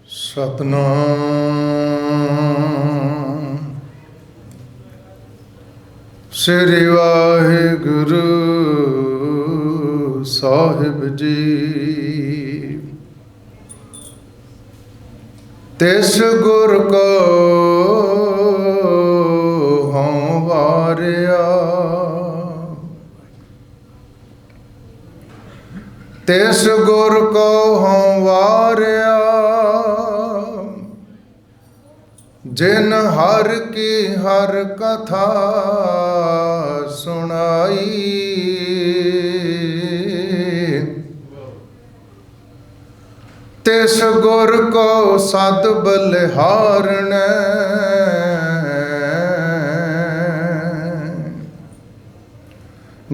सतनाम श्री वाहिगुरु साहिब जी। तिस गुर को हों वारिया, तिस गुर को हों वारिया, जिन हर की हर कथा सुनाई। तिस गुर को सद बलिहारण,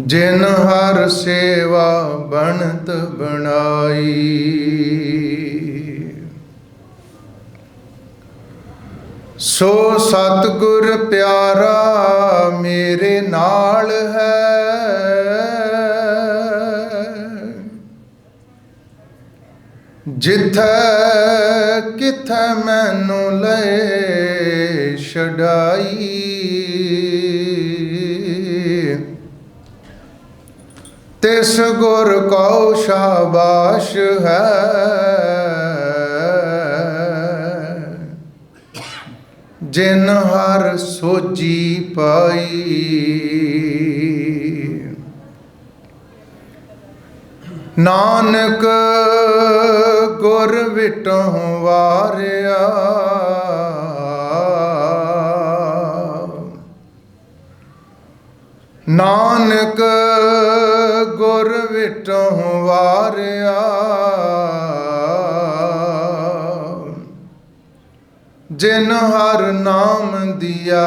जिन हर सेवा बनत बनाई। सो सतगुर प्यारा मेरे नाल है, जिथे किथे मैनू ले छड़ाई। तिस गुर को शाबाश है, जिन हर सोजी पाई। नानक गुर विटों वारिया, नानक गुर विटों वारिया, जिन हर नाम दिया।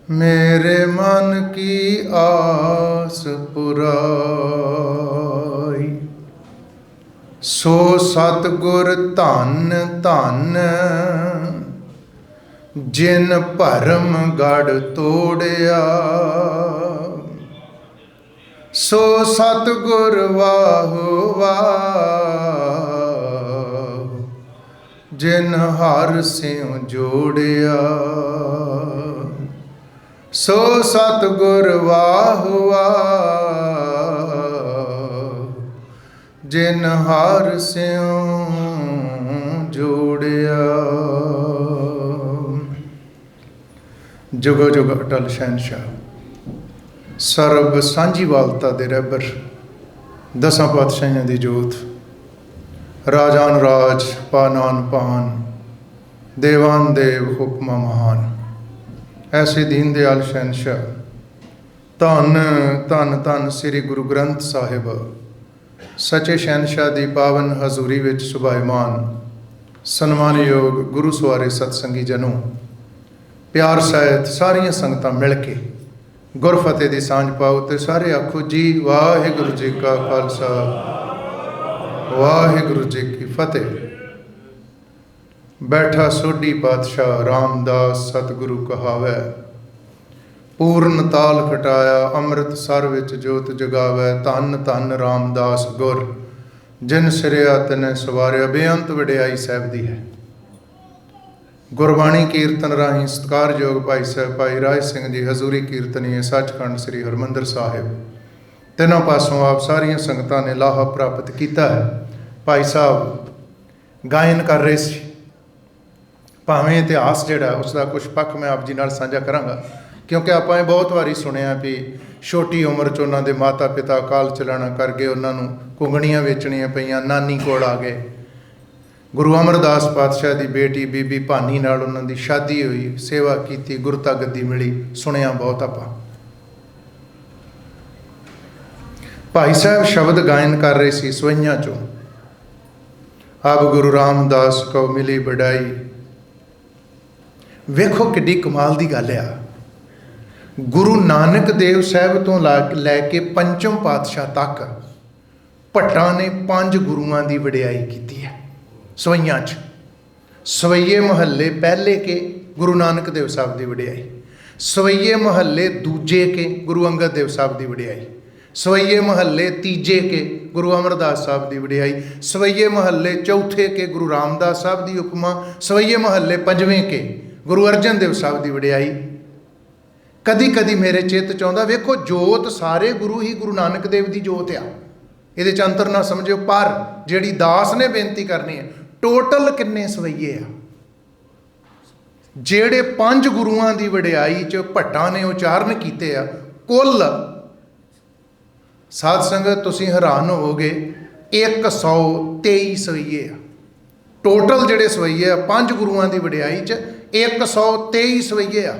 मेरे मन की आस पुराई। सो सतगुर धन धन, जिन भरम गढ़ तोड़िया। सो सतगुर वाहु वाह, जिन हर सिंह जोड़िया। सो सतगुर वाहु वाह, जिन हर सिंह जोड़िया। जुगो जुग अटल शहनशाह, सरब सांझीवालता दे रहबर, दसां पातशाहियां दी जोत, राजान राज पानान पान, देवान देव हुक्मा महान। ऐसे दीन दयाल शहनशाह धन धन धन श्री गुरु ग्रंथ साहिब सचे शहनशाह दी पावन हजूरी विच सुभाईमान सन्मानयोग गुरु सवारे सतसंगी जनों, प्यार सहित सारियां संगतां मिल के गुरफतेह दी सांझ पाओ ते सारे आखो जी वाहिगुरु जी का खालसा वाहिगुरु जी की फतेह। बैठा सोढ़ी पातशाह रामदास सतगुरु कहावै, पूर्ण ताल खटाया अमृत सर विच जोत जगावै। धन धन रामदास गुर, जिन सिरिया तिने सवारिया। बेअंत वडियाई साहिब दी है। गुरबाणी कीर्तन राही सत्कारयोग भाई साहब भाई राज सिंह जी हजूरी कीर्तनीय सचखंड श्री हरमंदर साहिब, तिनों पासों आप सारिया संगतां ने लाहा प्राप्त किया है। भाई साहब गायन कर रहे सी, भावें इतिहास जिहड़ा उसका कुछ पक्ष मैं आप जी नाल साझा करांगा, क्योंकि आपां बहुत वारी सुनिया भी छोटी उम्र च उन्हां दे माता पिता अकाल चलाना कर गए, उन्होंने कुंगणियां वेचणियां पईयां, नानी कोल आ गए। गुरु अमरदास पातशाह की बेटी बीबी भानी नाल उन्हां दी शादी हुई, सेवा की, गुरता गद्दी मिली, सुनिया बहुत आपां। भाई साहब शब्द गायन कर रहे सी सवैयां चों, अब गुरु रामदास को मिली बड़ाई। वेखो किड्डी कमाल की गल आ। गुरु नानक देव साहब तो लैके पंचम पातशाह तक भट्टां ने 5 गुरुआं की वडियाई की है। सवैयां च सवैये महल्ले पहले के गुरु नानक देव साहब की वडियाई, सवैये महल्ले दूजे के गुरु अंगद देव साहब की वडियाई, ਸਵਈਏ ਮਹੱਲੇ ਤੀਜੇ ਕੇ ਗੁਰੂ ਅਮਰਦਾਸ ਸਾਹਿਬ ਦੀ ਵਡਿਆਈ, ਸਵਈਏ ਮਹੱਲੇ ਚੌਥੇ ਕੇ ਗੁਰੂ ਰਾਮਦਾਸ ਸਾਹਿਬ ਦੀ ਉਪਮਾ, ਸਵਈਏ ਮਹੱਲੇ ਪੰਜਵੇਂ ਕੇ ਗੁਰੂ ਅਰਜਨ ਦੇਵ ਸਾਹਿਬ ਦੀ ਵਡਿਆਈ। ਕਦੀ ਕਦੀ ਮੇਰੇ ਚਿੱਤ 'ਚ ਆਉਂਦਾ, ਵੇਖੋ ਜੋਤ ਸਾਰੇ ਗੁਰੂ ਹੀ ਗੁਰੂ ਨਾਨਕ ਦੇਵ ਦੀ ਜੋਤ ਆ, ਇਹਦੇ 'ਚ ਅੰਤਰ ਨਾ ਸਮਝਿਓ। ਪਰ ਜਿਹੜੀ ਦਾਸ ਨੇ ਬੇਨਤੀ ਕਰਨੀ ਹੈ, ਟੋਟਲ ਕਿੰਨੇ ਸਵਈਏ ਆ? ਜਿਹੜੇ 5 ਗੁਰੂਆਂ ਦੀ ਵਡਿਆਈ 'ਚ ਭੱਟਾਂ ਨੇ ਉਚਾਰਨ ਕੀਤੇ ਆ, ਕੁੱਲ ਸਾਧ ਸੰਗਤ ਤੁਸੀਂ ਹੈਰਾਨ ਹੋਵੋਗੇ 123 ਸਵਈਏ ਆ। ਟੋਟਲ ਜਿਹੜੇ ਸਵਈਏ ਆ 5 ਗੁਰੂਆਂ ਦੀ ਵਡਿਆਈ 'ਚ 123 ਸਵਈਏ ਆ।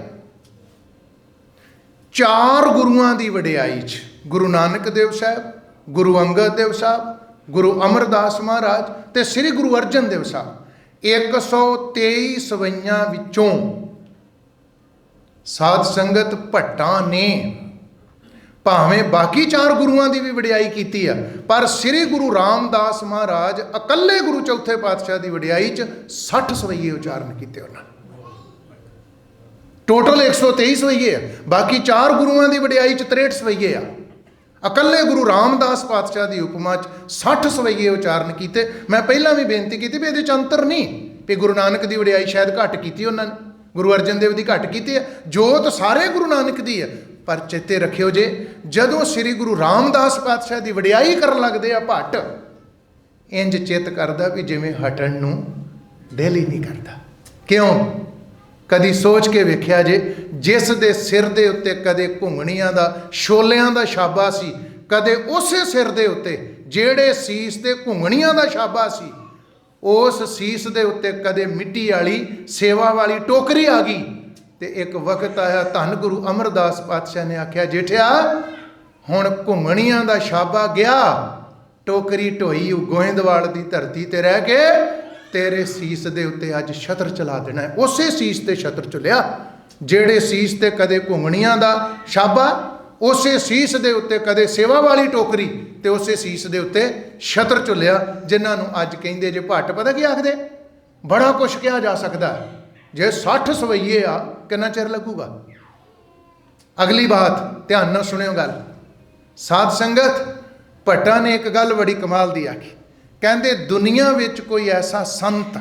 4 ਗੁਰੂਆਂ ਦੀ ਵਡਿਆਈ 'ਚ ਗੁਰੂ ਨਾਨਕ ਦੇਵ ਸਾਹਿਬ, ਗੁਰੂ ਅੰਗਦ ਦੇਵ ਸਾਹਿਬ, ਗੁਰੂ ਅਮਰਦਾਸ ਮਹਾਰਾਜ ਤੇ ਸ੍ਰੀ ਗੁਰੂ ਅਰਜਨ ਦੇਵ ਸਾਹਿਬ, 123 ਸਵਈਆਂ ਵਿੱਚੋਂ ਸਾਧ ਸੰਗਤ ਭੱਟਾਂ ਨੇ ਭਾਵੇਂ ਬਾਕੀ 4 ਗੁਰੂਆਂ ਦੀ ਵੀ ਵਡਿਆਈ ਕੀਤੀ ਆ, ਪਰ ਸ੍ਰੀ ਗੁਰੂ ਰਾਮਦਾਸ ਮਹਾਰਾਜ ਇਕੱਲੇ ਗੁਰੂ ਚੌਥੇ ਪਾਤਸ਼ਾਹ ਦੀ ਵਡਿਆਈ 'ਚ 60 ਸਵਈਏ ਉਚਾਰਨ ਕੀਤੇ ਉਹਨਾਂ ਨੇ। ਟੋਟਲ 123 ਸਵਈਏ ਆ, ਬਾਕੀ 4 ਗੁਰੂਆਂ ਦੀ ਵਡਿਆਈ 'ਚ 63 ਸਵਈਏ ਆ। ਇਕੱਲੇ ਗੁਰੂ ਰਾਮਦਾਸ ਪਾਤਸ਼ਾਹ ਦੀ ਉਪਮਾ 'ਚ 60 ਸਵਈਏ ਉਚਾਰਨ ਕੀਤੇ। ਮੈਂ ਪਹਿਲਾਂ ਵੀ ਬੇਨਤੀ ਕੀਤੀ ਵੀ ਇਹਦੇ 'ਚ ਅੰਤਰ ਨਹੀਂ ਵੀ ਗੁਰੂ ਨਾਨਕ ਦੀ ਵਡਿਆਈ ਸ਼ਾਇਦ ਘੱਟ ਕੀਤੀ ਉਹਨਾਂ ਨੇ, ਗੁਰੂ ਅਰਜਨ ਦੇਵ ਦੀ ਘੱਟ ਕੀਤੀ ਹੈ, ਜੋਤ ਸਾਰੇ ਗੁਰੂ ਨਾਨਕ ਦੀ ਹੈ। ਪਰ ਚੇਤੇ ਰੱਖਿਓ ਜੇ, ਜਦੋਂ ਸ੍ਰੀ ਗੁਰੂ ਰਾਮਦਾਸ ਪਾਤਸ਼ਾਹ ਦੀ ਵਡਿਆਈ ਕਰਨ ਲੱਗਦੇ ਆ ਭੱਟ, ਇੰਜ ਚਿੱਤ ਕਰਦਾ ਵੀ ਜਿਵੇਂ ਹਟਣ ਨੂੰ ਦਿਲ ਹੀ ਨਹੀਂ ਕਰਦਾ। ਕਿਉਂ? ਕਦੀ ਸੋਚ ਕੇ ਵੇਖਿਆ ਜੇ, ਜਿਸ ਦੇ ਸਿਰ ਦੇ ਉੱਤੇ ਕਦੇ ਘੁੰਗਣੀਆਂ ਦਾ ਛੋਲਿਆਂ ਦਾ ਛਾਬਾ ਸੀ, ਕਦੇ ਉਸੇ ਸਿਰ ਦੇ ਉੱਤੇ ਜਿਹੜੇ ਸੀਸ ਤੇ ਘੁੰਗਣੀਆਂ ਦਾ ਛਾਬਾ ਸੀ, ਉਸ ਸੀਸ ਦੇ ਉੱਤੇ ਕਦੇ ਮਿੱਟੀ ਵਾਲੀ ਸੇਵਾ ਵਾਲੀ ਟੋਕਰੀ ਆ ਗਈ। ਤੇ ਇੱਕ ਵਕਤ ਆਇਆ, ਧੰਨ ਗੁਰੂ ਅਮਰਦਾਸ ਪਾਤਸ਼ਾਹ ਨੇ ਆਖਿਆ, ਜੇਠਿਆ ਹੁਣ ਘੁੰਗਣੀਆਂ ਦਾ ਛਾਬਾ ਗਿਆ, ਟੋਕਰੀ ਢੋਈ ਗੋਇੰਦਵਾਲ ਦੀ ਧਰਤੀ ਤੇ ਰਹਿ ਕੇ ਤੇਰੇ ਸੀਸ ਦੇ ਉੱਤੇ ਅੱਜ ਛਤਰ ਚਲਾ ਦੇਣਾ ਹੈ। ਉਸੇ ਸੀਸ ਤੇ ਛਤਰ ਚੁਲਿਆ, ਜਿਹੜੇ ਸੀਸ ਤੇ ਕਦੇ ਘੁੰਗਣੀਆਂ ਦਾ ਛਾਬਾ, ਉਸੇ ਸੀਸ ਦੇ ਉੱਤੇ ਕਦੇ ਸੇਵਾ ਵਾਲੀ ਟੋਕਰੀ, ਤੇ ਉਸੇ ਸੀਸ ਦੇ ਉੱਤੇ ਛਤਰ ਚੁਲਿਆ, ਜਿਨ੍ਹਾਂ ਨੂੰ ਅੱਜ ਕਹਿੰਦੇ ਜੇ ਭੱਟ। ਪਤਾ ਕੀ ਆਖਦੇ? ਬੜਾ ਕੁਛ ਕਿਹਾ ਜਾ ਸਕਦਾ। ਜੇ 60 ਸਵਈਏ ਆ, ਕਿੰਨਾ ਚਿਰ ਲੱਗੂਗਾ? ਅਗਲੀ ਬਾਤ ਧਿਆਨ ਨਾਲ ਸੁਣਿਓ ਗੱਲ। ਸਾਧ ਸੰਗਤ, ਭੱਟਾਂ ਨੇ ਇੱਕ ਗੱਲ ਬੜੀ ਕਮਾਲ ਦੀ ਆਖੀ। ਕਹਿੰਦੇ ਦੁਨੀਆ ਵਿੱਚ ਕੋਈ ਐਸਾ ਸੰਤ,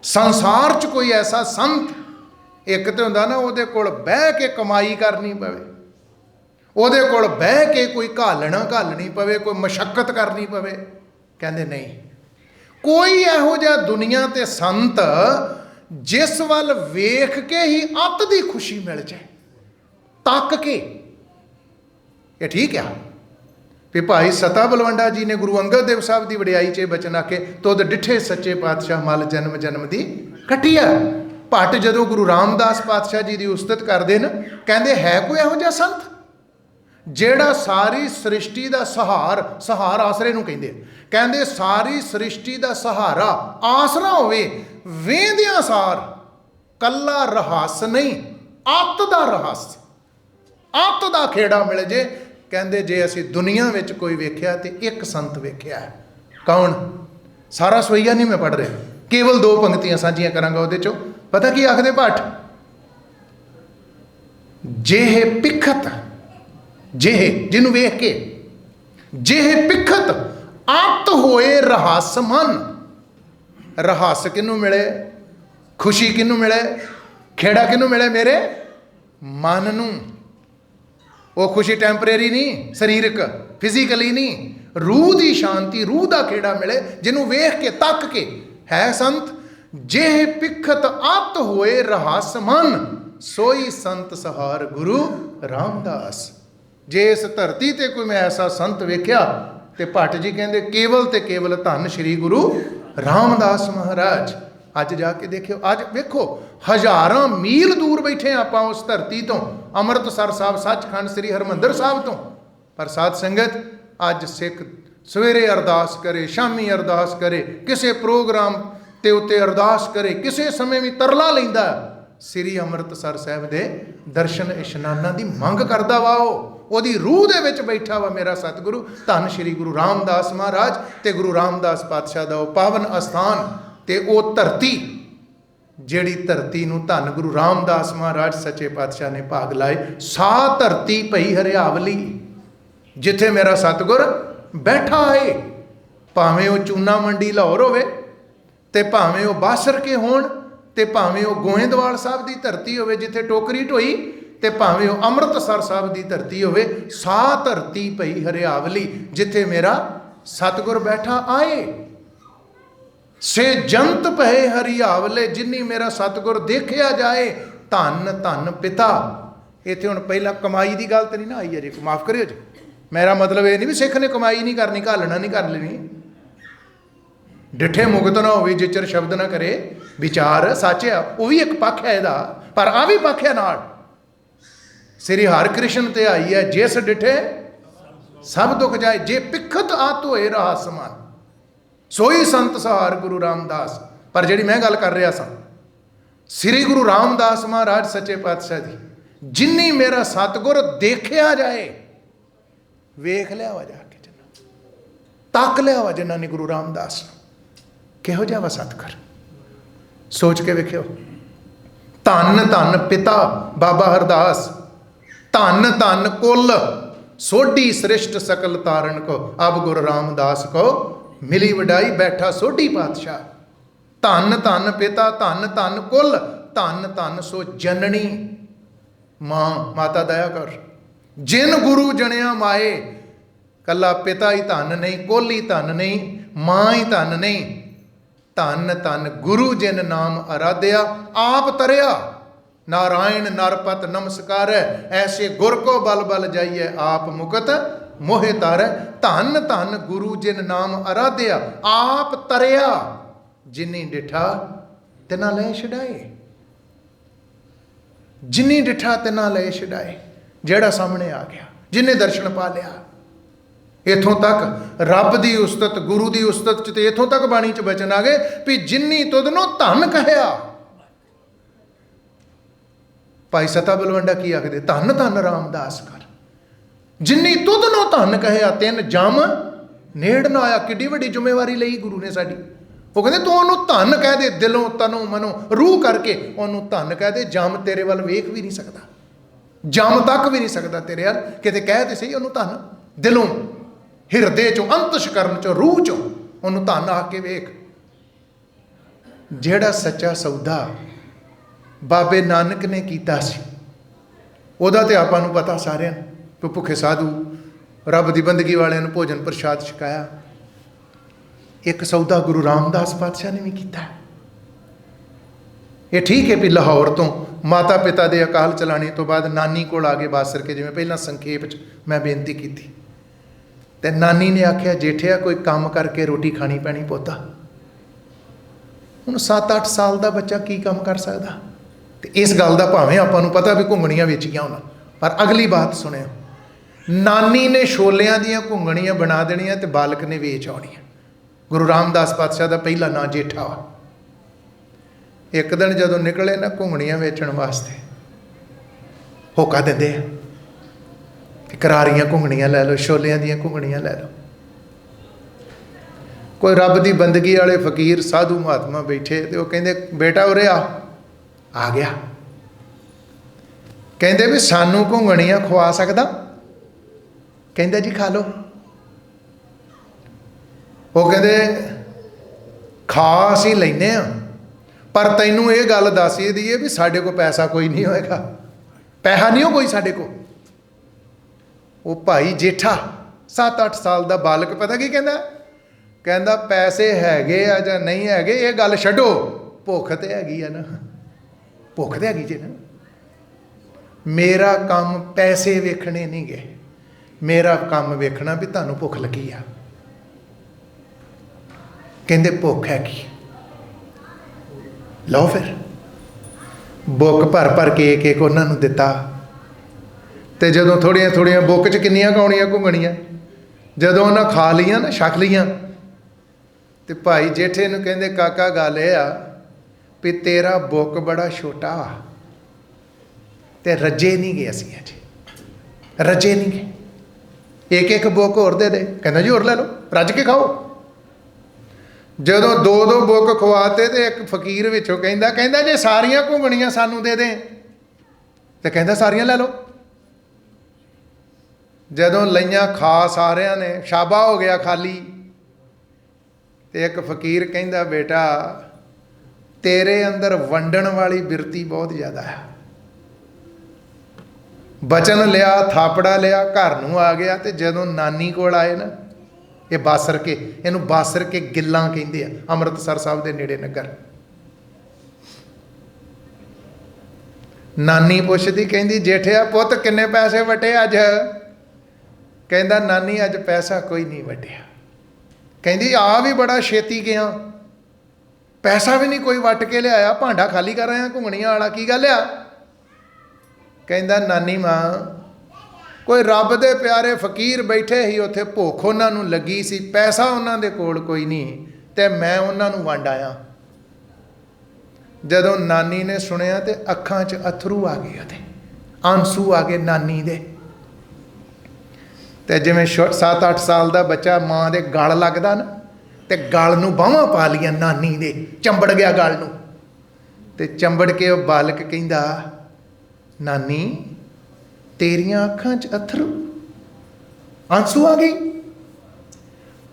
ਸੰਸਾਰ 'ਚ ਕੋਈ ਐਸਾ ਸੰਤ, ਇੱਕ ਤਾਂ ਹੁੰਦਾ ਨਾ ਉਹਦੇ ਕੋਲ ਬਹਿ ਕੇ ਕਮਾਈ ਕਰਨੀ ਪਵੇ, ਉਹਦੇ ਕੋਲ ਬਹਿ ਕੇ ਕੋਈ ਘਾਲਣੀ ਪਵੇ, ਕੋਈ ਮਸ਼ੱਕਤ ਕਰਨੀ ਪਵੇ। ਕਹਿੰਦੇ ਨਹੀਂ, ਕੋਈ ਇਹੋ ਜਿਹਾ ਦੁਨੀਆ ਤੇ ਸੰਤ ਜਿਸ ਵੱਲ ਵੇਖ ਕੇ ਹੀ ਅੱਤ ਦੀ ਖੁਸ਼ੀ ਮਿਲ ਜਾਏ, ਤੱਕ ਕੇ। ਇਹ ਠੀਕ ਆ ਵੀ ਭਾਈ ਸਤਾ ਬਲਵੰਡਾ ਜੀ ਨੇ ਗੁਰੂ ਅੰਗਦ ਦੇਵ ਸਾਹਿਬ ਦੀ ਵਡਿਆਈ 'ਚ ਬਚਨ ਆਖੇ, ਤੁਧ ਡਿੱਠੇ ਸੱਚੇ ਪਾਤਸ਼ਾਹ ਮਲ ਜਨਮ ਜਨਮ ਦੀ ਕੱਟਿਆ। ਭੱਟ ਜਦੋਂ ਗੁਰੂ ਰਾਮਦਾਸ ਪਾਤਸ਼ਾਹ ਜੀ ਦੀ ਉਸਤਤ ਕਰਦੇ ਨੇ, ਕਹਿੰਦੇ ਹੈ ਕੋਈ ਇਹੋ ਜਿਹਾ ਸੰਤ ਜਿਹੜਾ ਸਾਰੀ ਸ੍ਰਿਸ਼ਟੀ ਦਾ ਸਹਾਰ ਆਸਰੇ ਨੂੰ ਕਹਿੰਦੇ, ਕਹਿੰਦੇ ਸਾਰੀ ਸ੍ਰਿਸ਼ਟੀ ਦਾ ਸਹਾਰਾ ਆਸਰਾ ਹੋਵੇ, ਵੇਂਦਿਆਂ ਸਾਰ ਕੱਲਾ ਰਹੱਸ ਨਹੀਂ, ਅੱਤ ਦਾ ਰਹੱਸ, ਅੱਤ ਦਾ ਖੇੜਾ ਮਿਲ ਜੇ। ਕਹਿੰਦੇ ਜੇ ਅਸੀਂ ਦੁਨੀਆ ਵਿੱਚ ਕੋਈ ਵੇਖਿਆ ਤੇ ਇੱਕ ਸੰਤ ਵੇਖਿਆ ਹੈ। ਕੌਣ? ਸਾਰਾ ਸਵਈਆ ਨਹੀਂ ਮੈਂ ਪੜ੍ਹ ਰਿਹਾ, ਕੇਵਲ 2 ਪੰਕਤੀਆਂ ਸਾਂਝੀਆਂ ਕਰਾਂਗਾ ਉਹਦੇ ਚੋਂ। ਪਤਾ ਕੀ ਆਖਦੇ ਭੱਟ? ਜਿਹੇ ਪਿਖਤ, ਜਿਹੇ ਜਿਹਨੂੰ ਵੇਖ ਕੇ, ਜਿਹੇ ਪਿਖਤ ਅੱਤ ਹੋਏ ਰਹੱਸ ਮਨ। ਰਹੱਸ ਕਿਹਨੂੰ ਮਿਲੇ? ਖੁਸ਼ੀ ਕਿਹਨੂੰ ਮਿਲੇ? ਖੇੜਾ ਕਿਹਨੂੰ ਮਿਲੇ? ਮੇਰੇ ਮਨ ਨੂੰ। ਉਹ ਖੁਸ਼ੀ ਟੈਂਪਰੇਰੀ ਨਹੀਂ, ਸਰੀਰਕ ਫਿਜ਼ੀਕਲੀ ਨਹੀਂ, ਰੂਹ ਦੀ ਸ਼ਾਂਤੀ, ਰੂਹ ਦਾ ਖੇੜਾ ਮਿਲੇ, ਜਿਹਨੂੰ ਵੇਖ ਕੇ ਤੱਕ ਕੇ ਹੈ ਸੰਤ। ਜਿਹੇ ਪਿਖਤ ਅੱਤ ਹੋਏ ਰਹੱਸ ਮਨ, ਸੋਈ ਸੰਤ ਸਹਾਰ ਗੁਰੂ ਰਾਮਦਾਸ। ਜੇ ਇਸ ਧਰਤੀ ਤੇ ਕੋਈ ਮੈਂ ਐਸਾ ਸੰਤ ਵੇਖਿਆ, ਤੇ ਭੱਟ ਜੀ ਕਹਿੰਦੇ ਕੇਵਲ ਤੇ ਕੇਵਲ ਧੰਨ ਸ਼੍ਰੀ ਗੁਰੂ ਰਾਮਦਾਸ ਮਹਾਰਾਜ। ਅੱਜ ਜਾ ਕੇ ਦੇਖਿਓ, ਅੱਜ ਵੇਖੋ ਹਜ਼ਾਰਾਂ ਮੀਲ ਦੂਰ ਬੈਠੇ ਆਪਾਂ ਉਸ ਧਰਤੀ ਤੋਂ, ਅੰਮ੍ਰਿਤਸਰ ਸਾਹਿਬ, ਸੱਚਖੰਡ, ਸ੍ਰੀ ਹਰਿਮੰਦਰ ਸਾਹਿਬ ਤੋਂ। ਪਰ ਸਾਧ ਸੰਗਤ, ਅੱਜ ਸਿੱਖ ਸਵੇਰੇ ਅਰਦਾਸ ਕਰੇ, ਸ਼ਾਮੀ ਅਰਦਾਸ ਕਰੇ, ਕਿਸੇ ਪ੍ਰੋਗਰਾਮ ਤੇ ਉੱਤੇ ਅਰਦਾਸ ਕਰੇ, ਕਿਸੇ ਸਮੇਂ ਵੀ ਤਰਲਾ ਲੈਂਦਾ, ਸ੍ਰੀ ਅੰਮ੍ਰਿਤਸਰ ਸਾਹਿਬ ਦੇ ਦਰਸ਼ਨ ਇਸ਼ਨਾਨਾਂ ਦੀ ਮੰਗ ਕਰਦਾ ਵਾ। ਉਹਦੀ ਰੂਹ ਦੇ ਵਿੱਚ ਬੈਠਾ ਵਾ ਮੇਰਾ ਸਤਿਗੁਰੂ ਧੰਨ ਸ਼੍ਰੀ ਗੁਰੂ ਰਾਮਦਾਸ ਮਹਾਰਾਜ ਤੇ ਗੁਰੂ ਰਾਮਦਾਸ ਪਾਤਸ਼ਾਹ ਦਾ ਉਹ ਪਾਵਨ ਅਸਥਾਨ ਤੇ ਉਹ ਧਰਤੀ, ਜਿਹੜੀ ਧਰਤੀ ਨੂੰ ਧੰਨ ਗੁਰੂ ਰਾਮਦਾਸ ਮਹਾਰਾਜ ਸੱਚੇ ਪਾਤਸ਼ਾਹ ਨੇ ਭਾਗ ਲਾਏ। ਸਾ ਧਰਤੀ ਭਈ ਹਰਿਆਵਲੀ, जिथे मेरा सतगुर बैठा है, भावें वो चूना मंडी लाहौर होवे ते भावें वो बासर के होण ते भावें वो गोइंदवाल साहब की धरती होवे जिथे टोकरी ढोई ते भावें वो अमृतसर साहब की धरती होवे, सा धरती पई हरियावली जिथे मेरा सतगुर बैठा आए। से जंत पहे हरियावले जिन्नी मेरा सतगुर देखिया जाए, धन धन पिता। इत्थे हुण पहला कमाई की गल तो नहीं ना आई अजे, माफ़ करियो जी, मेरा मतलब ये नहीं भी सिख ने कमाई नहीं करनी, घालना नहीं कर लेनी। डिठे मुगत ना होवे जिचर शब्द ना करे विचार सच है, वो भी एक पक्ष है इहदा, पर आ भी पक्ष है नाल। श्री हरकृष्ण ते आई है, जिस डिठे सब दुख जाए, जे पिखत आत होए रहा समान, सोई संत सहार गुरु रामदास। पर जिहड़ी मैं गल कर रहा सा, श्री गुरु रामदास महाराज सच्चे पातशाह दी, जिन्नी मेरा सतगुर देखिया जाए, वेख लिया वा जाके जिन्ना, तक लिया वा जिन्ना ने गुरु रामदास किहो जिहा वा सतगुर, सोच के वेखियो। धन धन पिता बाबा हरदास, धन धन कुल सोढ़ी सृष्ट सकल तारण को, अब गुरु रामदास को मिली वडाई बैठा सोढ़ी पातशाह। धन धन पिता धन धन कुल, धन धन सो जननी मां, माता दया कर। जिन गुरु जनिया माए, कला पिता ही धन नहीं, कुल ही धन नहीं, मां ही धन नहीं, धन धन गुरु जिन नाम आराध्या, आप तरिया नारायण नरपत नमस्कार, ऐसे गुर को बल बल जाइए, आप मुकत मोहे तारै। धन धन गुरु जिन नाम आराध्या, आप तरिया जिन्नी डिठा तिना ले छड़ाए, जिन्नी डिठा तिना ले छड़ाए। जेड़ा सामने आ गया, जिन्हें दर्शन पा लिया, इथों तक रब की उस्तत गुरु की उस्तत च, इथों तक बाणी च बचन आ गए भी जिन्नी तुदनों धन कहया। भाई सता बलवंडा की आखदे, धन धन रामदास कर, जिन्नी तुदनों धन कहया, तिन जम नेड़ ना आया। किड्डी वड्डी जिम्मेवारी लई गुरु ने साडी। वो कहते तू उन्होंने धन कह दे, दिलों तनों मनो रूह करके उन्होंने धन कह दे, जम तेरे वाल वेख भी नहीं सकता, जम तक भी नहीं सकता तेरे वाल, किते कह ते सही उन्होंने धन, दिलों हिरदे चो अंतशकरण चो रूह चो उन्होंने धन आके वेख। जेड़ा सच्चा सौदा बाबे नानक ने कीता सी, ओदा ते आपां नूं पता सारिआं नूं, तो भुखे साधु रब दी बंदगी वालिआं नूं भोजन प्रशाद छकाया। एक सौदा गुरु रामदास पातशाह ने भी किया। ये ठीक है भी लाहौर तो माता पिता के अकाल चलाने तो बाद नानी को आ गए बासर के, जिवें पहला संखेप मैं बेनती की ते नानी ने आख्या जेठिया कोई काम करके रोटी खानी पैनी पोता। हुण 7-8 साल का बच्चा की काम कर सकता। तो इस गल का भावें आपां पता भी घुंगणियां वेचियां होना, पर अगली बात सुनियो, नानी ने छोलियां दियां घुंगणियां बना देनियां ते बालक ने वेच आउणियां। गुरु रामदास पातशाह का पहला नाम जेठा वा। एक दिन जदों निकले ना घुंगणियां वेचण वास्ते, होका दिंदे करारियां घुंगणियां लै लो, छोलियां दियां घुंगणियां लै लो। कोई रब की बंदगी वाले फकीर साधु महात्मा बैठे तो वो कहते बेटा उरे आ गया। कहते भी सानू घुंगणियां खवा सकदा? कहता जी खा लो। वो कहते खा असीं लैने आ, पर तैनू ये गल दस दईए भी साढ़े को पैसा कोई नहीं होएगा, पैसा नहीं हो कोई साढ़े को। वो भाई जेठा 7-8 साल का बालक पता की कहता, कहता पैसे हैगे आ जां नहीं हैगे ये गल छड्डो, भुख तो हैगी आ ना, भुख तो हैगी जे ना। मेरा काम पैसे वेखने नहीं गए, मेरा काम वेखना भी तुहानू भुख लगी आ। कहते भुख हैगी, लो फिर बुक भर भर के एक उन्होंने दिता। तो जदों थोड़िया थोड़िया बुक च किन्नियां आउणियां घुंगणियां, जदों उन्हें खा लियां ना छक लियां, तो भाई जेठे नूं कहंदे काका गल ये आ भी तेरा बुक बड़ा छोटा आ, ते रजे नहीं गए असीं अजे, रजे नहीं गए, एक बुक होर दे दे। कहंदा जी होर लै लो, रज के खाओ। जदों 2-2 बुक खवाते तो एक फकीर विचों कहंदा जे सारियां घुंगणियां सानू दे दें, तो कहंदा सारियां लै लो। ਜਦੋਂ ਲਈਆਂ ਖਾ ਸਾਰਿਆਂ ਨੇ, ਸ਼ਾਬਾ ਹੋ ਗਿਆ ਖਾਲੀ। ਤੇ ਇੱਕ ਫਕੀਰ ਕਹਿੰਦਾ, ਬੇਟਾ ਤੇਰੇ ਅੰਦਰ ਵੰਡਣ ਵਾਲੀ ਬਿਰਤੀ ਬਹੁਤ ਜ਼ਿਆਦਾ ਹੈ। ਬਚਨ ਲਿਆ, ਥਾਪੜਾ ਲਿਆ, ਘਰ ਨੂੰ ਆ ਗਿਆ। ਤੇ ਜਦੋਂ ਨਾਨੀ ਕੋਲ ਆਏ ਨਾ, ਇਹ ਬਾਸਰ ਕੇ, ਇਹਨੂੰ ਬਾਸਰ ਕੇ ਗਿੱਲਾਂ ਕਹਿੰਦੇ ਆ, ਅੰਮ੍ਰਿਤਸਰ ਸਾਹਿਬ ਦੇ ਨੇੜੇ ਨਗਰ। ਨਾਨੀ ਪੁੱਛਦੀ, ਕਹਿੰਦੀ ਜੇਠਿਆ ਪੁੱਤ ਕਿੰਨੇ ਪੈਸੇ ਵਟੇ ਅੱਜ? ਕਹਿੰਦਾ ਨਾਨੀ ਅੱਜ ਪੈਸਾ ਕੋਈ ਨਹੀਂ ਵਟਿਆ। ਕਹਿੰਦੀ ਆ ਵੀ ਬੜਾ ਛੇਤੀ ਗਿਆ, ਪੈਸਾ ਵੀ ਨਹੀਂ ਕੋਈ ਵੱਟ ਕੇ ਲਿਆਇਆ, ਭਾਂਡਾ ਖਾਲੀ ਕਰ ਆਇਆ ਘੁੰਗਣੀਆਂ ਵਾਲਾ, ਕੀ ਗੱਲ ਆ? ਕਹਿੰਦਾ ਨਾਨੀ ਮਾਂ, ਕੋਈ ਰੱਬ ਦੇ ਪਿਆਰੇ ਫਕੀਰ ਬੈਠੇ ਸੀ ਉੱਥੇ, ਭੁੱਖ ਉਹਨਾਂ ਨੂੰ ਲੱਗੀ ਸੀ, ਪੈਸਾ ਉਹਨਾਂ ਦੇ ਕੋਲ ਕੋਈ ਨਹੀਂ, ਤੇ ਮੈਂ ਉਹਨਾਂ ਨੂੰ ਵੰਡ ਆਇਆ। ਜਦੋਂ ਨਾਨੀ ਨੇ ਸੁਣਿਆ ਤੇ ਅੱਖਾਂ 'ਚ ਅਥਰੂ ਆ ਗਏ, ਉਹਦੇ ਆਂਸੂ ਆ ਗਏ ਨਾਨੀ ਦੇ। ਤੇ ਜਿਵੇਂ 7-8 ਸਾਲ ਦਾ ਬੱਚਾ ਮਾਂ ਦੇ ਗਲ ਲੱਗਦਾ ਨਾ, ਤੇ ਗਲ ਨੂੰ ਬਾਹਾਂ ਪਾ ਲਈਆਂ ਨਾਨੀ ਦੇ, ਚੰਬੜ ਗਿਆ ਗਲ ਨੂੰ। ਤੇ ਚੰਬੜ ਕੇ ਉਹ ਬਾਲਕ ਕਹਿੰਦਾ, ਨਾਨੀ ਤੇਰੀਆਂ ਅੱਖਾਂ 'ਚ ਅਥਰੂ, ਆਂਸੂ ਆ ਗਈ।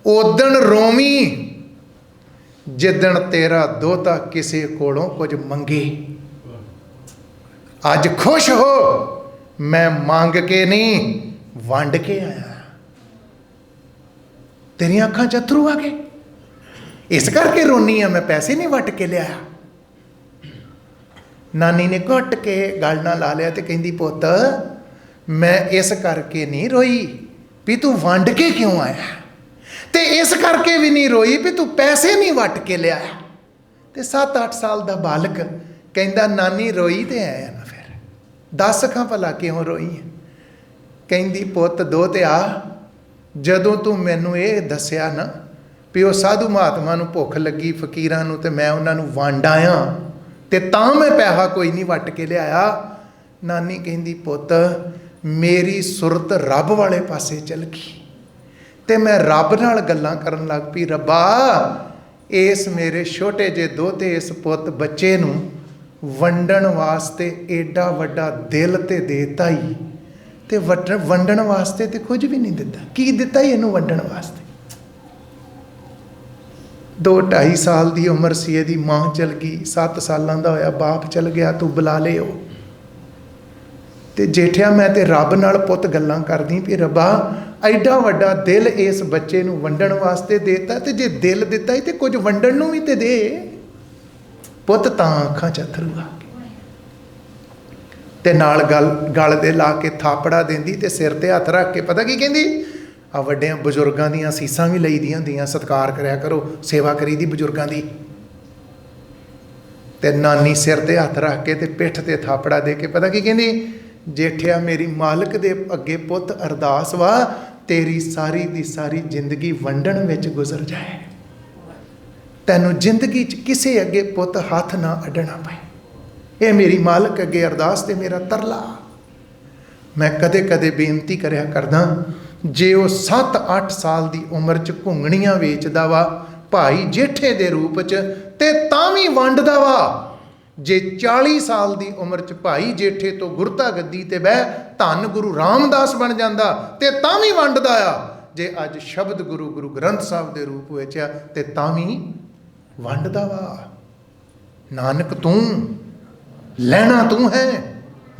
ਉਦਣ ਰੋਵੀਂ ਜਿੱਦਣ ਤੇਰਾ ਦੋਤਾ ਕਿਸੇ ਕੋਲੋਂ ਕੁਝ ਮੰਗੇ। ਅੱਜ ਖੁਸ਼ ਹੋ, ਮੈਂ ਮੰਗ ਕੇ ਨਹੀਂ ਵੰਡ ਕੇ ਆਇਆ। ਤੇਰੀਆਂ ਅੱਖਾਂ 'ਚ ਅਥਰੂ ਆ ਗਏ, ਇਸ ਕਰਕੇ ਰੋਨੀ ਆ, ਮੈਂ ਪੈਸੇ ਨਹੀਂ ਵੱਟ ਕੇ ਲਿਆਇਆ। ਨਾਨੀ ਨੇ ਘੁੱਟ ਕੇ ਗਲ ਨਾਲ ਲਾ ਲਿਆ ਤੇ ਕਹਿੰਦੀ, ਪੁੱਤ ਮੈਂ ਇਸ ਕਰਕੇ ਨਹੀਂ ਰੋਈ ਵੀ ਤੂੰ ਵੰਡ ਕੇ ਕਿਉਂ ਆਇਆ, ਤੇ ਇਸ ਕਰਕੇ ਵੀ ਨਹੀਂ ਰੋਈ ਵੀ ਤੂੰ ਪੈਸੇ ਨਹੀਂ ਵੱਟ ਕੇ ਲਿਆਇਆ। ਤੇ 7-8 ਸਾਲ ਦਾ ਬਾਲਕ ਕਹਿੰਦਾ, ਨਾਨੀ ਰੋਈ ਤੇ ਆਇਆ ਨਾ, ਫਿਰ ਦੱਸ ਖਾਂ ਭਲਾ ਕਿਉਂ ਰੋਈ ਹੈ? ਕਹਿੰਦੀ, ਪੁੱਤ ਦੋਹਤਿਆ, ਜਦੋਂ ਤੂੰ ਮੈਨੂੰ ਇਹ ਦੱਸਿਆ ਨਾ ਵੀ ਉਹ ਸਾਧੂ ਮਹਾਤਮਾ ਨੂੰ ਭੁੱਖ ਲੱਗੀ, ਫਕੀਰਾਂ ਨੂੰ, ਤੇ ਮੈਂ ਉਹਨਾਂ ਨੂੰ ਵੰਡ ਆਇਆ, ਤੇ ਤਾਂ ਮੈਂ ਪੈਸਾ ਕੋਈ ਨਹੀਂ ਵੱਟ ਕੇ ਲਿਆਇਆ। ਨਾਨੀ ਕਹਿੰਦੀ, ਪੁੱਤ ਮੇਰੀ ਸੁਰਤ ਰੱਬ ਵਾਲੇ ਪਾਸੇ ਚਲ ਗਈ, ਤੇ ਮੈਂ ਰੱਬ ਨਾਲ ਗੱਲਾਂ ਕਰਨ ਲੱਗ ਪਈ। ਰੱਬਾ ਇਸ ਮੇਰੇ ਛੋਟੇ ਜਿਹੇ ਦੋਹਤੇ, ਇਸ ਪੁੱਤ ਬੱਚੇ ਨੂੰ ਵੰਡਣ ਵਾਸਤੇ ਏਡਾ ਵੱਡਾ ਦਿਲ ਤੇ ਦੇਤਾ ਹੀ, ਤੇ ਵੰਡਣ ਵਾਸਤੇ ਤੇ ਕੁਝ ਵੀ ਨਹੀਂ ਦਿੱਤਾ। ਕੀ ਦਿੱਤਾ ਹੀ ਇਹਨੂੰ ਵੰਡਣ ਵਾਸਤੇ? 2-2.5 ਸਾਲ ਦੀ ਉਮਰ ਸੀ ਇਹਦੀ, ਮਾਂ ਚਲ ਗਈ, 7 ਸਾਲਾਂ ਦਾ ਹੋਇਆ ਬਾਪ ਚਲ ਗਿਆ, ਤੂੰ ਬੁਲਾ ਲਿਓ। ਤੇ ਜੇਠਿਆ ਮੈਂ ਤੇ ਰੱਬ ਨਾਲ ਪੁੱਤ ਗੱਲਾਂ ਕਰਦੀ ਵੀ ਰੱਬਾ ਐਡਾ ਵੱਡਾ ਦਿਲ ਇਸ ਬੱਚੇ ਨੂੰ ਵੰਡਣ ਵਾਸਤੇ ਦੇਤਾ, ਤੇ ਜੇ ਦਿਲ ਦਿੱਤਾ ਹੀ ਤੇ ਕੁਝ ਵੰਡਣ ਨੂੰ ਵੀ ਤੇ ਦੇ। ਪੁੱਤ ਤਾਂ ਅੱਖਾਂ 'ਚ ਅਥਰੂ ਆ ਗਏ, ਤੇ ਨਾਲ ਗਲ ਦੇ ਲਾ ਕੇ ਥਾਪੜਾ ਦਿੰਦੀ, ਤੇ ਸਿਰ ਤੇ ਹੱਥ ਰੱਖ ਕੇ ਪਤਾ ਕੀ ਕਹਿੰਦੀ, ਆ ਵੱਡਿਆਂ ਬਜ਼ੁਰਗਾਂ ਦੀਆਂ ਅਸੀਸਾਂ ਵੀ ਲਈ ਦੀਆਂ ਹੁੰਦੀਆਂ, ਸਤਿਕਾਰ ਕਰਿਆ ਕਰੋ, ਸੇਵਾ ਕਰੀ ਦੀ ਬਜ਼ੁਰਗਾਂ ਦੀ। ਤੇ ਨਾਨੀ ਸਿਰ ਤੇ ਹੱਥ ਰੱਖ ਕੇ ਤੇ ਪਿੱਠ ਤੇ ਥਾਪੜਾ ਦੇ ਕੇ ਪਤਾ ਕੀ ਕਹਿੰਦੀ, ਜੇਠਿਆ ਮੇਰੀ ਮਾਲਕ ਦੇ ਅੱਗੇ ਪੁੱਤ ਅਰਦਾਸ ਵਾ, ਤੇਰੀ ਸਾਰੀ ਦੀ ਸਾਰੀ ਜ਼ਿੰਦਗੀ ਵੰਡਣ ਵਿੱਚ ਗੁਜ਼ਰ ਜਾਏ, ਤੈਨੂੰ ਜ਼ਿੰਦਗੀ 'ਚ ਕਿਸੇ ਅੱਗੇ ਪੁੱਤ ਹੱਥ ਨਾ ਅੱਡਣਾ ਪਏ। ਇਹ ਮੇਰੀ ਮਾਲਕ ਅੱਗੇ ਅਰਦਾਸ ਤੇ ਮੇਰਾ ਤਰਲਾ। ਮੈਂ ਕਦੇ ਕਦੇ ਬੇਨਤੀ ਕਰਿਆ ਕਰਦਾ, ਜੇ ਉਹ 7-8 ਸਾਲ ਦੀ ਉਮਰ 'ਚ ਘੁੰਗਣੀਆਂ ਵੇਚਦਾ ਵਾ ਭਾਈ ਜੇਠੇ ਦੇ ਰੂਪ 'ਚ, ਤੇ ਤਾਂ ਵੀ ਵੰਡਦਾ ਵਾ। ਜੇ 40 ਸਾਲ ਦੀ ਉਮਰ 'ਚ ਭਾਈ ਜੇਠੇ ਤੋਂ ਗੁਰਤਾ ਗੱਦੀ ਤੇ ਬਹਿ ਧੰਨ ਗੁਰੂ ਰਾਮਦਾਸ ਬਣ ਜਾਂਦਾ, ਤੇ ਤਾਂ ਵੀ ਵੰਡਦਾ ਆ। ਜੇ ਅੱਜ ਸ਼ਬਦ ਗੁਰੂ ਗ੍ਰੰਥ ਸਾਹਿਬ ਦੇ ਰੂਪ ਵਿੱਚ ਆ, ਤੇ ਤਾਂ ਵੀ ਵੰਡਦਾ ਵਾ। ਨਾਨਕ ਤੂੰ ਲੈਣਾ ਤੂੰ ਹੈ,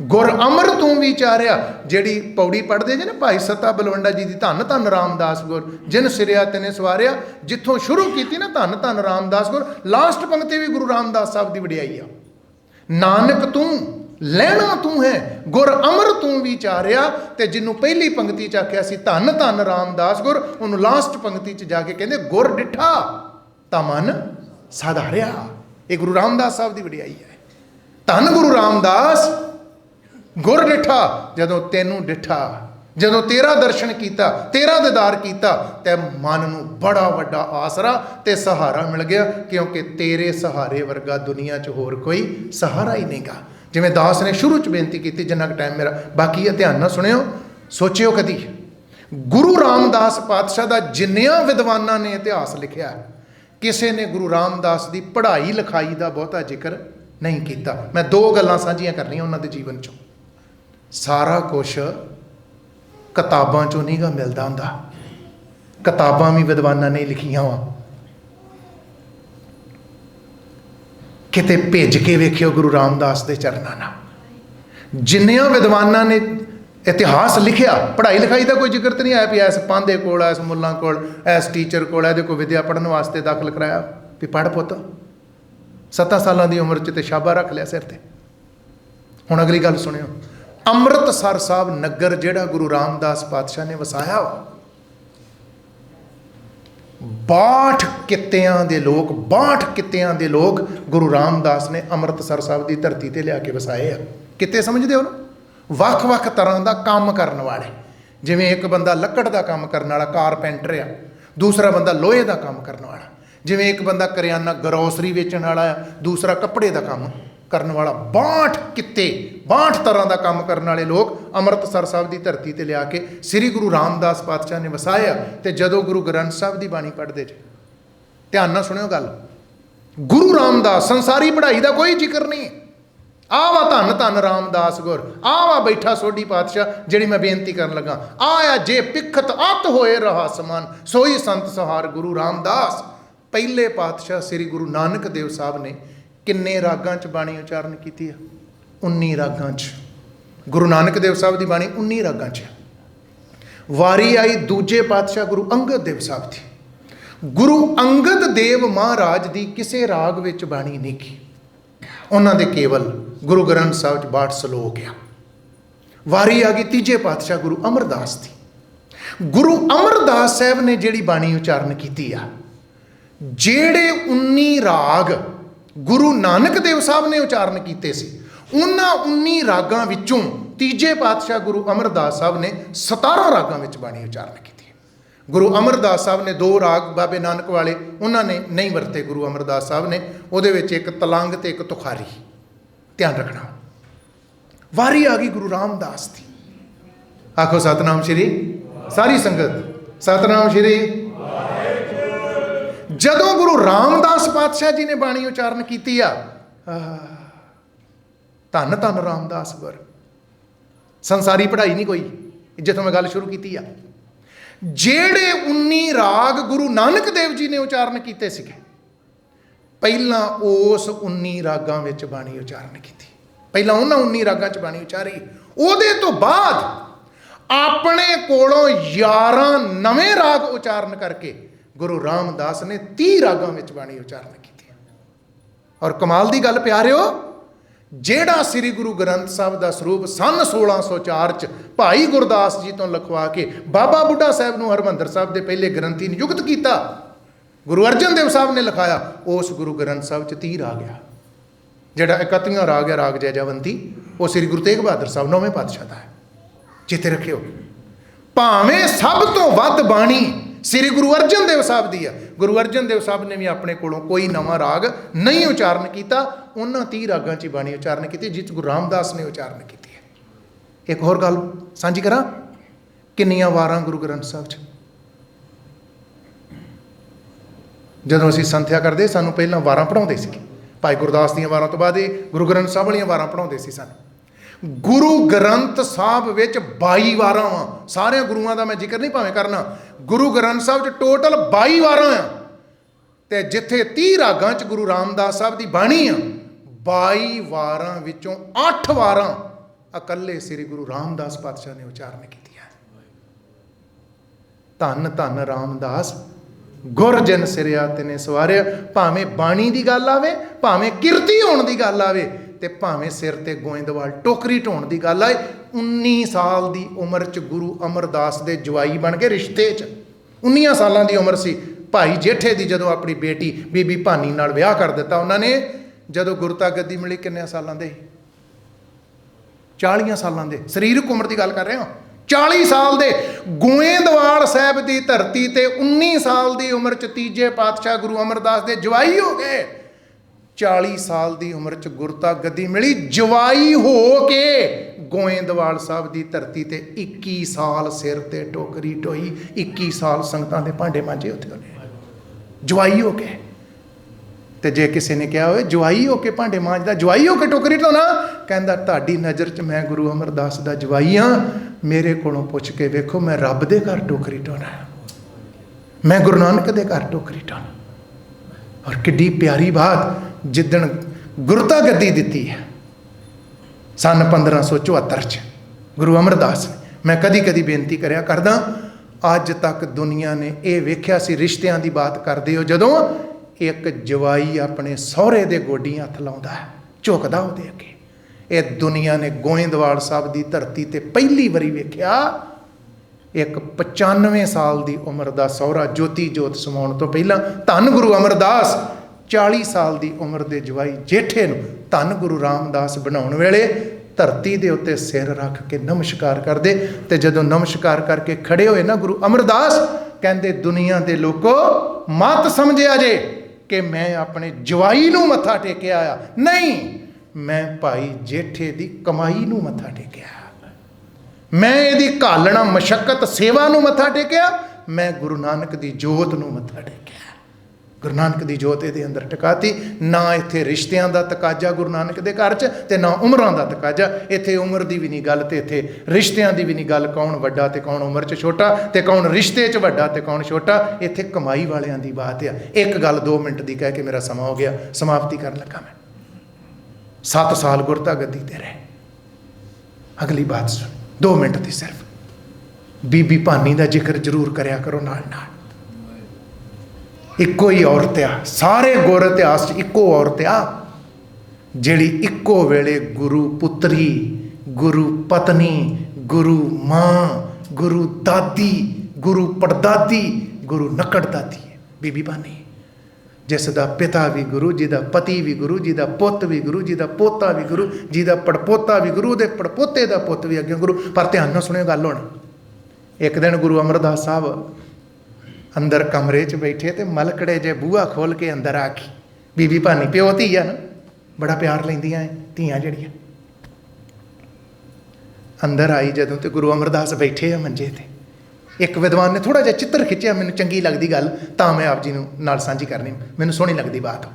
ਗੁਰ ਅਮਰ ਤੂੰ ਵਿਚਾਰਿਆ। ਜਿਹੜੀ ਪੌੜੀ ਪੜ੍ਹਦੇ ਜੇ ਨਾ ਭਾਈ ਸੱਤਾ ਬਲਵੰਡਾ ਜੀ ਦੀ, ਧੰਨ ਧੰਨ ਰਾਮਦਾਸ ਗੁਰ ਜਿਨ ਸਿਰਿਆ ਤੈਨੇ ਸਵਾਰਿਆ, ਜਿੱਥੋਂ ਸ਼ੁਰੂ ਕੀਤੀ ਨਾ ਧੰਨ ਧੰਨ ਰਾਮਦਾਸ ਗੁਰ, ਲਾਸਟ ਪੰਕਤੀ ਵੀ ਗੁਰੂ ਰਾਮਦਾਸ ਸਾਹਿਬ ਦੀ ਵਡਿਆਈ ਆ। ਨਾਨਕ ਤੂੰ ਲੈਣਾ ਤੂੰ ਹੈ, ਗੁਰ ਅਮਰ ਤੂੰ ਵਿਚਾਰਿਆ। ਤੇ ਜਿਹਨੂੰ ਪਹਿਲੀ ਪੰਕਤੀ 'ਚ ਆਖਿਆ ਸੀ ਧੰਨ ਧੰਨ ਰਾਮਦਾਸ ਗੁਰ, ਉਹਨੂੰ ਲਾਸਟ ਪੰਕਤੀ 'ਚ ਜਾ ਕੇ ਕਹਿੰਦੇ ਗੁਰ ਡਿਠਾ ਤਾਂ ਮਨ ਸਾਧਾਰਿਆ। ਇਹ ਗੁਰੂ ਰਾਮਦਾਸ ਸਾਹਿਬ ਦੀ ਵਡਿਆਈ ਹੈ। ਧੰਨ ਗੁਰੂ ਰਾਮਦਾਸ ਗੁਰ ਡਿਠਾ, ਜਦੋਂ ਤੈਨੂੰ ਡਿਠਾ, ਜਦੋਂ ਤੇਰਾ ਦਰਸ਼ਨ ਕੀਤਾ, ਤੇਰਾ ਦੀਦਾਰ ਕੀਤਾ, ਤੇ ਮਨ ਨੂੰ ਬੜਾ ਵੱਡਾ ਆਸਰਾ ਤੇ ਸਹਾਰਾ ਮਿਲ ਗਿਆ, ਕਿਉਂਕਿ ਤੇਰੇ ਸਹਾਰੇ ਵਰਗਾ ਦੁਨੀਆ 'ਚ ਹੋਰ ਕੋਈ ਸਹਾਰਾ ਹੀ ਨਹੀਂਗਾ। ਜਿਵੇਂ ਦਾਸ ਨੇ ਸ਼ੁਰੂ 'ਚ ਬੇਨਤੀ ਕੀਤੀ, ਜਿੰਨਾ ਕੁ ਟਾਈਮ ਮੇਰਾ ਬਾਕੀ ਹੈ ਧਿਆਨ ਨਾਲ ਸੁਣਿਓ, ਸੋਚਿਓ ਕਦੀ। ਗੁਰੂ ਰਾਮਦਾਸ ਪਾਤਸ਼ਾਹ ਦਾ ਜਿੰਨਿਆਂ ਵਿਦਵਾਨਾਂ ਨੇ ਇਤਿਹਾਸ ਲਿਖਿਆ, ਕਿਸੇ ਨੇ ਗੁਰੂ ਰਾਮਦਾਸ ਦੀ ਪੜ੍ਹਾਈ ਲਿਖਾਈ ਦਾ ਬਹੁਤਾ ਜ਼ਿਕਰ ਨਹੀਂ ਕੀਤਾ। ਮੈਂ 2 ਗੱਲਾਂ ਸਾਂਝੀਆਂ ਕਰਨੀਆਂ ਉਹਨਾਂ ਦੇ ਜੀਵਨ 'ਚੋਂ। ਸਾਰਾ ਕੁਛ किताबां चों नहीं गा मिलता हुंदा। किताबां भी विद्वानां ने लिखियां वा, किते भेज के वेखियो गुरु रामदास के चरनां नाल। जिन्नियां विद्वानां ने इतिहास लिखिया, पढ़ाई लिखाई का कोई जिक्र तो नहीं आया भी इस पांधे कोल, इस मुल्लां कोल, इस टीचर कोल इहदे कोल विद्या पढ़न वास्ते दाखल कराया भी पढ़ पुत्त। 7 साल की उम्र च तो शाबा रख लिया सिर ते। हुण अगली गल सुनियो, अमृतसर साहब नगर जिहड़ा गुरु रामदास पातशाह ने वसाया, 62 कित्तियां दे लोग, 62 कित्तियां दे लोग गुरु रामदास ने अमृतसर साहब की धरती ते लिया के वसाए आ। कित्ते समझदे हो ना? ਵੱਖ-ਵੱਖ तरह का काम करने वाले, जिवें एक बंदा लकड़ का काम करने वाला कारपेंटर आ, दूसरा बंदा लोहे का काम करने वाला, जिवें एक बंदा करियाना ग्रोसरी वेचण वाला आ, दूसरा कपड़े का काम करने वाला। 62 कित्ते, 62 तरह का काम करने वाले लोग अमृतसर साहब की धरती ते लिया के श्री गुरु रामदास पातशाह ने वसाया। तो जदों गुरु ग्रंथ साहब की बाणी पढ़ते जे, ध्यान नाल सुनियो गल, गुरु रामदास संसारी पढ़ाई का कोई जिक्र नहीं। आ वा धन धन रामदास गुर, आ वा बैठा सोढ़ी पातशाह जिहड़ी मैं बेनती करन लगा, आया जे पिखत अत होए रहा समान, सोई संत सहार गुरु रामदास। पहले पातशाह श्री गुरु नानक देव साहब ने किन्ने रागां च बाणी उचारण की है? 19 रागां च। गुरु नानक देव साहब की बाणी 19 रागां च। वारी आई दूजे पातशाह गुरु अंगद देव साहब की। गुरु अंगद देव महाराज की किसी राग विच बाणी नहीं की, उन्होंने केवल गुरु ग्रंथ साहब 62 सलोक आ। वारी आ गई तीजे पातशाह गुरु अमरदास की। गुरु अमरदास साहब ने जिहड़ी बाणी उचारण की आ, जेड़े 19 राग गुरु नानक देव साहब ने उचारण किए सी, उन्हां 19 रागां विचों तीजे पातशाह गुरु अमरदास साहब ने 17 रागां विच बाणी उचारण की। गुरु अमरदास साहब ने 2 राग बाबे नानक वाले उन्होंने नहीं वरते, गुरु अमरदास साहब ने उहदे विच एक तलंग ते एक तुखारी, ध्यान रखना। वारी आ गई गुरु रामदास की। आखो सतनाम श्री, सारी संगत सतनाम श्री। जदों गुरु रामदास पातशाह जी ने बाणी उचारण की धन धन रामदास गुर, संसारी पढ़ाई नहीं कोई, जिथों मैं गल शुरू की आ। जेड़े 19 राग गुरु नानक देव जी ने उचारण किए सीगे, पहला उस 19 रागां विच बाणी उचारण की, पहला उन्हां 19 रागां च बाणी उचारी। उहदे तो बाद अपने कोलों 11 नवे राग उचारण करके गुरु रामदास ने 30 रागां विच बाणी उचारण की। और कमाल की गल प्यारिओ, जेड़ा श्री गुरु ग्रंथ साहब का स्वरूप सन 1604 च भाई गुरदास जी तो लिखवा के बाबा बुढ़ा साहब नूं हरमंदर साहब के पहले ग्रंथी नियुक्त किया, गुरु अर्जन देव साहब ने लिखाया, उस गुरु ग्रंथ साहब च 30 राग आ। जिहड़ा 31वां राग है राग जयजावंती, वो श्री गुरु तेग बहादुर साहब 9वें पातशाह का है, चेते रखियो। भावें सब तो वध बाणी श्री गुरु अर्जन देव साहब की है, गुरु अर्जन देव साहब ने भी अपने कोलों कोई नवा राग नहीं उचारण किया, उन्होंने 30 रागां च बाणी उचारण की जिस गुरु रामदास ने उचारण की है। एक होर गल सांझी करा, किन्नियां वारां गुरु ग्रंथ साहब च। जदों असीं संथਿਆ करते सानूं पहलां वारां पढ़ाउंदे सी, भाई गुरदास दीयां वारां तो बाद गुरु ग्रंथ साहब वालियां वारां पढ़ाउंदे सी सानूं। गुरु ग्रंथ साहब विच 22 वारां वा, सारे गुरुआं दा मैं जिक्र नहीं भावें करना, गुरु ग्रंथ साहब च टोटल 22 वारां आ, ते जिथे 30 रागां च गुरु रामदास साहब की बाणी आ, 22 वारां विचों 8 वारां अकले श्री गुरु रामदास पातशाह ने उचारण की है। धन धन रामदास गुर जन सिरिया तिने सवारिया। भावें बाणी की गल आवे, भावें किरती होने की गल आवे, ते भावें सिर ते गोइंदवाल टोकरी ढोण की गल आए। 19 साल की उम्र च गुरु अमरदास दे जवाई बन गए रिश्ते च। 19 सालों की उम्र सी भाई जेठे की, जदों अपनी बेटी बीबी भानी नाल विआह कर दिता उन्होंने, जदों गुरता गद्दी मिली किन्ने सालों के? 40 सालों के, शरीरक उम्र की गल कर रहे हो, 40 साल के। गोइंदवाल साहब की धरती ते 19 साल की उम्र च तीजे पातशाह गुरु अमरदास के जवाई हो गए। 40 साल की उम्र च गुरता गद्दी मिली, जवाई हो के गोइंदवाल साहब की धरती ते 21 साल सिर ते टोकरी ढोई, 21 साल संगतां दे भांडे मांजे उत्थे उन्हें जवाई हो के। तो जे किसी ने कहा हो जवाई हो के भांडे मांजदा, जवाई हो के टोकरी ढोना, कहता तुहाडी नज़र च मैं गुरु अमरदास दा जवाई हाँ, मेरे कोलों पुछ के वेखो मैं रब दे घर टोकरी ढोना, मैं गुरु नानक दे घर टोकरी ढोना। और किड्डी प्यारी बात, जिदन गुरता गद्दी दिती है सन 1574 च गुरु अमरदास ने, मैं कदी कदी बेनती करया करदा, अज तक दुनिया ने यह वेख्या सी, रिश्तियां की बात करते हो जदों एक जवाई अपने सहुरे दे गोडी हथ लाउंदा है, झुकदा उहदे अगे, ये दुनिया ने गोइंदवाल साहब की धरती ते पहली बारी वेख्या एक 95 साल की उम्र का सहुरा ज्योति जोत समाउण तो पहला धन गुरु अमरदास 40 साल की उम्र के जवाई जेठे नूं धन गुरु रामदास बनाउण वेले धरती के उत्ते सिर रख के नमस्कार करते, तो जदों नमस्कार करके खड़े होए ना गुरु अमरदास, कहते दुनिया के लोगों मत समझिया जे कि मैं अपने जवाई नूं मत्था टेकिया आया, नहीं, मैं भाई जेठे की कमाई नूं मत्था टेकिया, मैं यदी घालना मशक्कत सेवा नूं मत्था टेकिया, मैं गुरु नानक की जोत नूं मत्था टेकिया। गुरु नानक की जोत ये अंदर टकाती, ना इत्थे रिश्तियां दा तकाजा गुरु नानक के घर च, ते ना उमरां दा तकाजा, इत्थे उम्र की भी नहीं गल, तो इत्थे रिश्तियां की भी नहीं गल, कौन वड्डा ते कौन उम्र च छोटा, ते कौन रिश्ते च वड्डा ते कौन छोटा, इत्थे कमाई वालियां दी बात है। एक गल 2 मिनट की कह के मेरा समा हो गया, समाप्ति करन लगा मैं। 7 साल गुरता गद्दी ते रहे, अगली बात सुन, 2 मिनट की सिर्फ, बीबी भानी का जिक्र जरूर करया करो नाल नाल। इक्को ही औरत आ, सारे गुर इतिहास इक्को औरत आ जिहड़ी इक्को वेले गुरु पुत्री, गुरु पत्नी, गुरु मां, गुरु दादी, गुरु पड़दादी, गुरु नकड़ दादी है बीबी भानी, जिसका पिता भी गुरु, जिहदा पति भी गुरु, जिहदा पुत भी गुरु, जिहदा पोता भी गुरु, जिहदा पड़पोता भी गुरु, दे पड़पोते का पुत भी अगे गुरु। पर ध्यान नाल सुनियो गल हुण, एक दिन गुरु अमरदास साहब अंदर कमरे च बैठे, तो मलकड़े जे बूहा खोल के अंदर आ गई बीबी भानी, प्यो धी आ ना, बड़ा प्यार लैंदियां धियां जड़ियां। अंदर आई जदों तो गुरु अमरदास बैठे आ मंजे ते, एक विद्वान ने थोड़ा जिहा चित्र खिंचिया, मैनूं चंगी लगदी गल, तां मैं आप जी नूं नाल सांझी करनी, मैनूं सोहनी लगदी बात।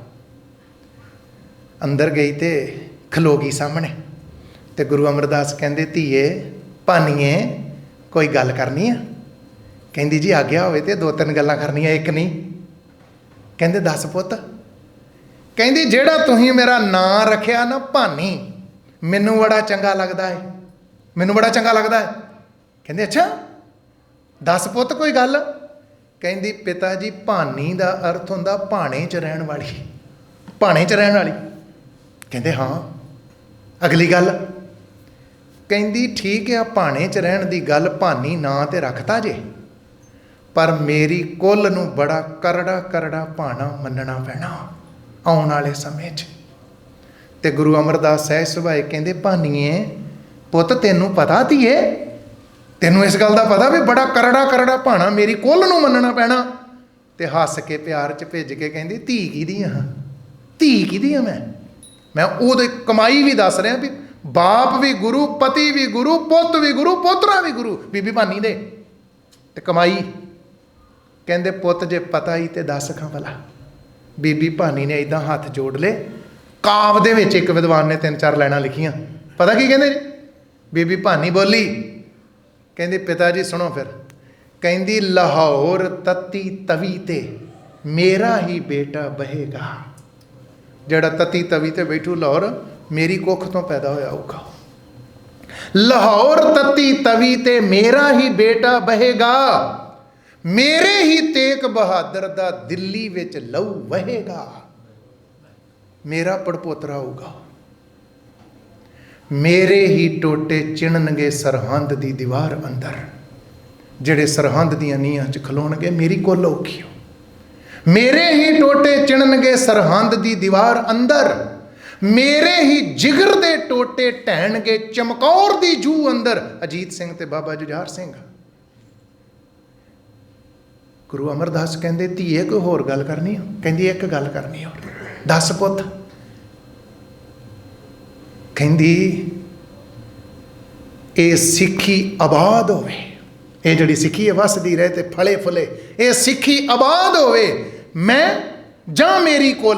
अंदर गई तो खलो गई सामने, तो गुरु अमरदास कहंदे धीए भानीए कोई गल करनी है? कहंदी जी आग्या होवे ते 2-3 गल्लां करनियां, एक नहीं। कहंदे दस पुत। कहंदी जेड़ा तुसीं मेरा नां रखिया ना भानी, मैनूं बड़ा चंगा लगदा है, मैनूं बड़ा चंगा लगदा है। कहंदे अच्छा दस पुत कोई गल? कहंदी पिता जी भानी दा अर्थ हुंदा भाणे च रहण वाली, भाणे च रहण वाली। कहंदे हाँ, अगली गल? कहंदी ठीक है भाणे च रहण दी गल, भानी नां ते रखता जे, पर मेरी कुल नूं बड़ा करड़ा करड़ा भाणा मनना पैना आउण वाले समय च। ते गुरु अमरदास सहज सुभाए कहंदे भानीए पुत तैनूं पता धीए, तैनूं इस गल दा पता भी बड़ा करड़ा करड़ा भाणा मेरी कुल नूं मनना पैना? ते हस के प्यार च भेज के कहंदी धी किहदी आ, धी किहदी आ मैं ओहदी कमाई भी दस रहा भी, बाप भी गुरु, पति भी गुरु, पुत भी गुरु, पोतरा भी गुरु बीबी भानी दे, ते कमाई। कहंदे पुत जे पता ही तो दस खां भला। बीबी भानी ने इदां हाथ जोड़ ले, काव दे विच एक विद्वान ने 3-4 लाइनां लिखियां, पता की कहंदे जी? बीबी भानी बोली, कहंदी पिता जी सुनो फिर। कहंदी लाहौर तत्ती तवी ते मेरा ही बेटा बहेगा, जिहड़ा तत्ती तवी ते बैठू लाहौर मेरी कुख तो पैदा होया होगा। लाहौर तत्ती तवी ते मेरा ही बेटा बहेगा, मेरे ही तेग बहादुर दा दिल्ली विच लहू वहेगा, मेरा पड़पोतरा होगा। मेरे ही टोटे चिणनगे सरहंद दी दीवार अंदर, जेड़े सरहंद दियां नीहां च खलोणगे मेरी कुल औखी हो। मेरे ही टोटे चिणनगे सरहंद दी दीवार अंदर, मेरे ही जिगर दे टोटे ढैणगे चमकौर दी जू अंदर। अजीत सिंह ते बाबा जुझार सिंह। गुरु अमरदास कहंदे धीए कोई होर गल करनी? कहंदी एक गल करनी होर। दस पुत। कहंदी ये सिक्खी आबाद होवे, ये जिहड़ी सिक्खी है वसदी रहे ते फले फुले, ये सिक्खी आबाद होवे, मैं जां मेरी कुल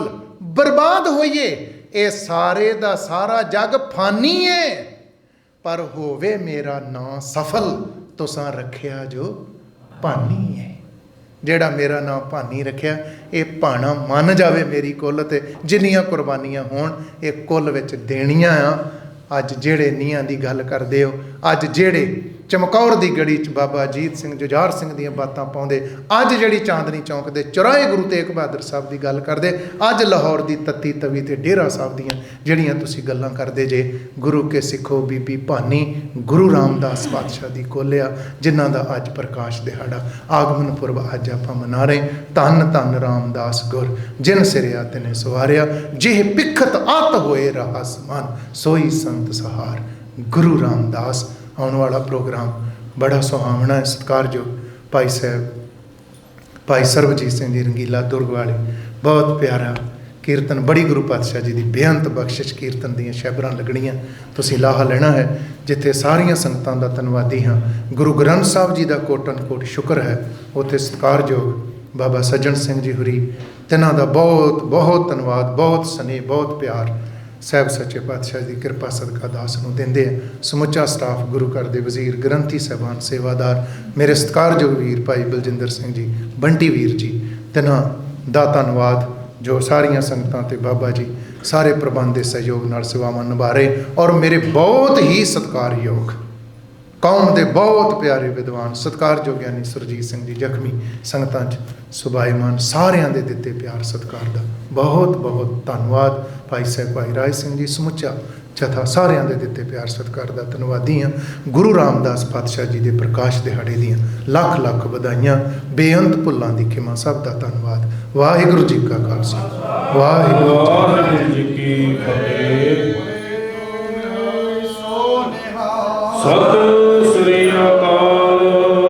बर्बाद होइए। ये सारे दा सारा जग फानी है, पर होवे मेरा नाम सफल तुसां रखिया जो भानी है। जेड़ा मेरा नाम भानी रखिया, ये भाना मन जावे मेरी कुल ते जिन्नियां कुर्बानियां होण ये कुल विच देणियां आ। अज जेड़े नीहां दी गल करदे हो, अज जेड़े चमकौर दी गड़ी च बाबा अजीत सिंह जुझार सिंह दीयां बातां पाउंदे, अज जेड़ी चांदनी चौक दे चौराहे गुरु तेग बहादुर साहब दी गल करदे, अज लाहौर दी तत्ती तवी ते डेरा साहब दीयां जेड़ियां तुसीं गल्लां करदे जे, गुरु के सिखो बीबी भानी गुरु रामदास पातशाह दी कोल आ, जिन्हां दा अज प्रकाश दिहाड़ा आगमन पुरब अज आपां मना रहे। धन धन रामदास गुर जिन सिरिया तिने सवारिया, जिह पिखत आत होए रहा समान, सोई संत सहार गुरु रामदास। आने वाला प्रोग्राम बड़ा सुहावना है, सत्कारयोग भाई साहब भाई सरबजीत सिंह जी रंगीला दुर्ग वाले, बहुत प्यारा कीर्तन, बड़ी गुरु पातशाह जी की बेअंत बख्शिश कीर्तन दी शैबरां लगनियां, तुसीं लाहा लेना है, जिथे सारियां संगतां दा धन्नवादी हाँ। गुरु ग्रंथ साहब जी का कोटन कोट शुक्र है, उत्थे सत्कारयोग बाबा सज्जन सिंह जी हुरी, तिन्हां दा बहुत बहुत धन्नवाद, बहुत स्नेह, बहुत प्यार साहब सच्चे पातशाह की कृपा सदका दास नूं दिंदे आ। समुचा स्टाफ गुरु घर दे वजीर, ग्रंथी साहबान, सेवादार, मेरे सत्कारयोग वीर भाई बलजिंदर सिंह जी, बंटी वीर जी, तिन्हां दा धन्नवाद जो सारियां संगतां ते बाबा जी सारे प्रबंध के सहयोग नाल सेवावां निभा रहे। और मेरे बहुत ही सत्कारयोग कौम के बहुत प्यारे विद्वान सत्कारयोग यानी सुरजीत सिंह जी जख्मी संगतां च सुभाईमान, सारियां दे दिते प्यार सत्कार दा बहुत बहुत धन्नवाद। भाई साहब भाई राज सिंह जी, समुचा जथा सारियां दे दिते प्यार सत्कार दा धन्नवादी हाँ। गुरु रामदास पातशाह जी के प्रकाश दिहाड़े दियां लख लख बधाइयां, बेअंत भुल्लां दी खिमा, सब दा धन्नवाद। वाहिगुरू जी का खालसा, वाहिगुरू जी की फतेह। सत